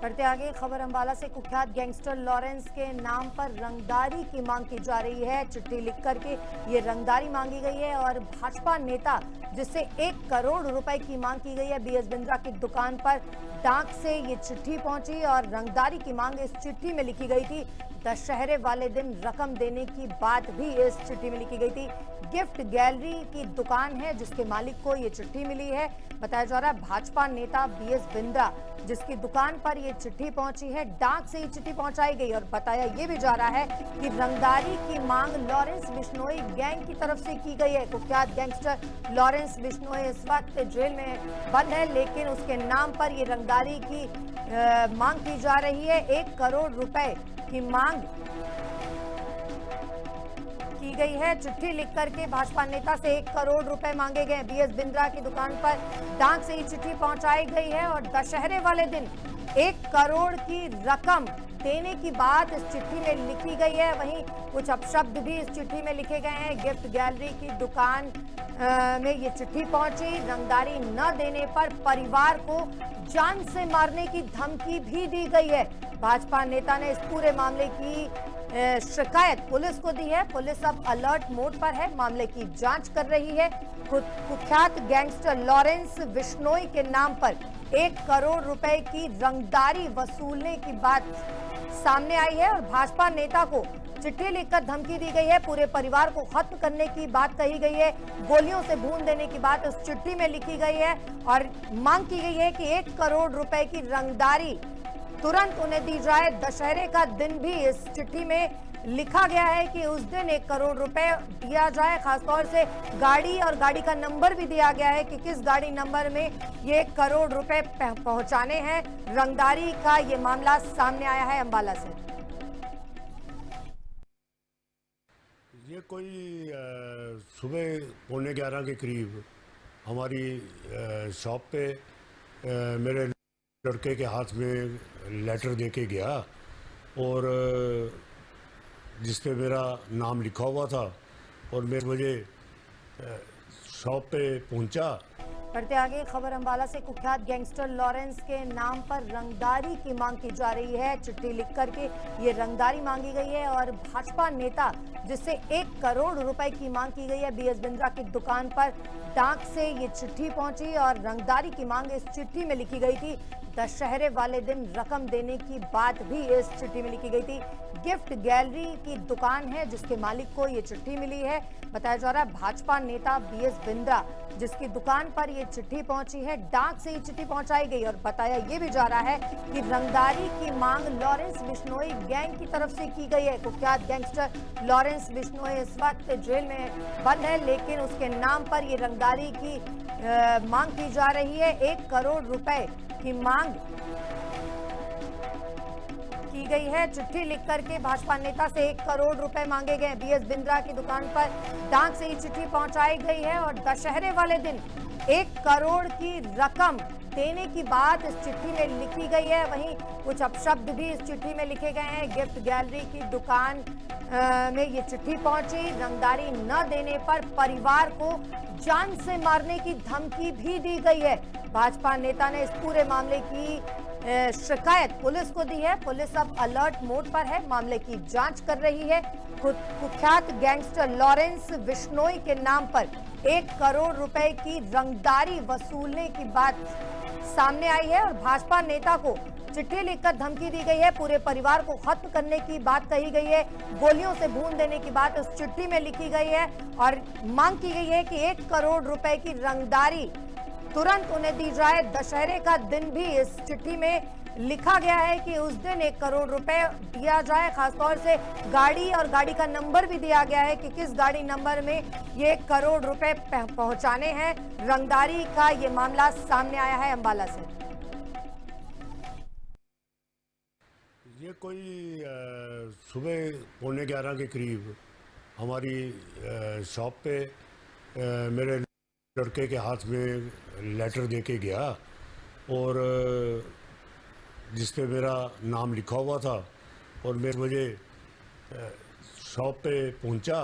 बढ़ते आगे खबर अंबाला से कुख्यात गैंगस्टर लॉरेंस के नाम पर रंगदारी की मांग की जा रही है। चिट्ठी लिख करके ये रंगदारी मांगी गई है और भाजपा नेता जिससे 1 करोड़ रुपए की मांग की गई है। बीएस बिंद्रा की दुकान पर डाक से ये चिट्ठी पहुंची और रंगदारी की मांग इस चिट्ठी में लिखी गई थी। दशहरे वाले दिन रकम देने की बात भी इस चिट्ठी में लिखी गई थी। गिफ्ट गैलरी की दुकान है जिसके मालिक को ये चिट्ठी मिली है। बताया जा रहा है भाजपा नेता बीएस बिंद्रा जिसकी दुकान पर ये चिट्ठी पहुंची है, डाक से ये चिट्ठी पहुंचाई गई और बताया ये भी जा रहा है कि रंगदारी की मांग लॉरेंस बिश्नोई गैंग की तरफ से की गई है। कुख्यात गैंगस्टर लॉरेंस बिश्नोई इस वक्त जेल में बंद है, लेकिन उसके नाम पर ये रंगदारी की मांग की जा रही है। 1 करोड़ रुपए की मांग की गई है। चिट्ठी लिख करके भाजपा नेता से 1 करोड़ रुपए मांगे गए। बीएस बिंद्रा की दुकान पर डाक से ये चिट्ठी पहुंचाई गई है और दशहरे वाले दिन 1 करोड़ की रकम देने की बात इस चिट्ठी में लिखी गई है। वहीं कुछ अपशब्द भी इस चिट्ठी में लिखे गए हैं। गिफ्ट गैलरी की दुकान में ये चिट्ठी पहुंची। रंगदारी न देने पर परिवार को जान से मारने की धमकी भी दी गई है। भाजपा नेता ने इस पूरे मामले की शिकायत पुलिस को दी है। पुलिस अब अलर्ट मोड पर है, मामले की जांच कर रही है। कुख्यात गैंगस्टर लॉरेंस बिश्नोई के नाम पर 1 करोड़ रुपए की रंगदारी वसूलने की बात सामने आई है और भाजपा नेता को चिट्ठी लिखकर धमकी दी गई है। पूरे परिवार को खत्म करने की बात कही गई है। गोलियों से भून देने की बात उस चिट्ठी में लिखी गई है और मांग की गई है कि 1 करोड़ रुपए की रंगदारी तुरंत उन्हें दी जाए। दशहरे का दिन भी इस चिट्ठी में लिखा गया है कि उस दिन 1 करोड़ रुपए दिया जाए। खासतौर से गाड़ी और गाड़ी का नंबर भी दिया गया है कि किस गाड़ी नंबर में ये 1 करोड़ रुपए पहुंचाने हैं। रंगदारी का ये मामला सामने आया है अंबाला से। ये कोई सुबह 11:15 के करीब हमारी शॉप पे मेरे लड़के के हाथ में लेटर देके गया और जिस पे मेरा नाम लिखा हुआ था और मेरे मुझे शॉप पे पहुंचा। बढ़ते आगे खबर अंबाला से कुख्यात गैंगस्टर लॉरेंस के नाम पर रंगदारी की मांग की जा रही है। चिट्ठी लिख करके ये रंगदारी मांगी गई है और भाजपा नेता जिससे 1 करोड़ रुपए की मांग की गई है। बीएस बिंद्रा की दुकान पर डाक से ये चिट्ठी पहुंची और रंगदारी की मांग इस चिट्ठी में लिखी गई थी। दशहरे वाले दिन रकम देने की बात भी इस चिट्ठी में लिखी गई थी। गिफ्ट गैलरी की दुकान है जिसके मालिक को ये चिट्ठी मिली है। बताया जा रहा है भाजपा नेता बीएस बिंद्रा जिसकी दुकान पर ये चिट्ठी पहुंची है, डाक से ये चिट्ठी पहुंचाई गई और बताया ये भी जा रहा है कि रंगदारी की मांग लॉरेंस बिश्नोई गैंग की तरफ से की गई है। कुख्यात गैंगस्टर लॉरेंस बिश्नोई इस वक्त जेल में बंद है, लेकिन उसके नाम पर ये रंगदारी की मांग की जा रही है। 1 करोड़ रुपए की मांग की गई है। चिट्ठी लिख करके भाजपा नेता से 1 करोड़ रुपए मांगे गए। बीएस बिंद्रा की दुकान पर डाक से ये चिट्ठी पहुंचाई गई है और दशहरे वाले दिन 1 करोड़ की रकम देने की बात इस चिट्ठी में लिखी गई है। वहीं कुछ अपशब्द भी इस चिट्ठी में लिखे गए हैं। गिफ्ट गैलरी की दुकान में ये चिट्ठी पहुंची। रंगदारी न देने पर परिवार को जान से मारने की धमकी भी दी गई है। भाजपा नेता ने इस पूरे मामले की शिकायत पुलिस को दी है। पुलिस अब अलर्ट मोड पर है, मामले की जांच कर रही है। कुख्यात गैंगस्टर लॉरेंस बिश्नोई के नाम पर 1 करोड़ रुपए की रंगदारी वसूलने की बात सामने आई है और भाजपा नेता को चिट्ठी लिखकर धमकी दी गई है। पूरे परिवार को खत्म करने की बात कही गई है। गोलियों से भून देने की बात उस चिट्ठी में लिखी गई है और मांग की गई है कि 1 करोड़ रुपए की रंगदारी तुरंत उन्हें दी जाए। दशहरे का दिन भी इस चिट्ठी में लिखा गया है कि उस दिन 1 करोड़ रुपए दिया जाए। खासतौर से गाड़ी और गाड़ी का नंबर भी दिया गया है कि किस गाड़ी नंबर में ये 1 करोड़ रुपए पहुंचाने हैं। रंगदारी का ये मामला सामने आया है अंबाला से। ये कोई सुबह 11:15 के करीब हमारी शॉप पे मेरे लड़के के हाथ में लेटर देके गया और जिस पे मेरा नाम लिखा हुआ था और मेरे मुझे शॉप पे पहुंचा।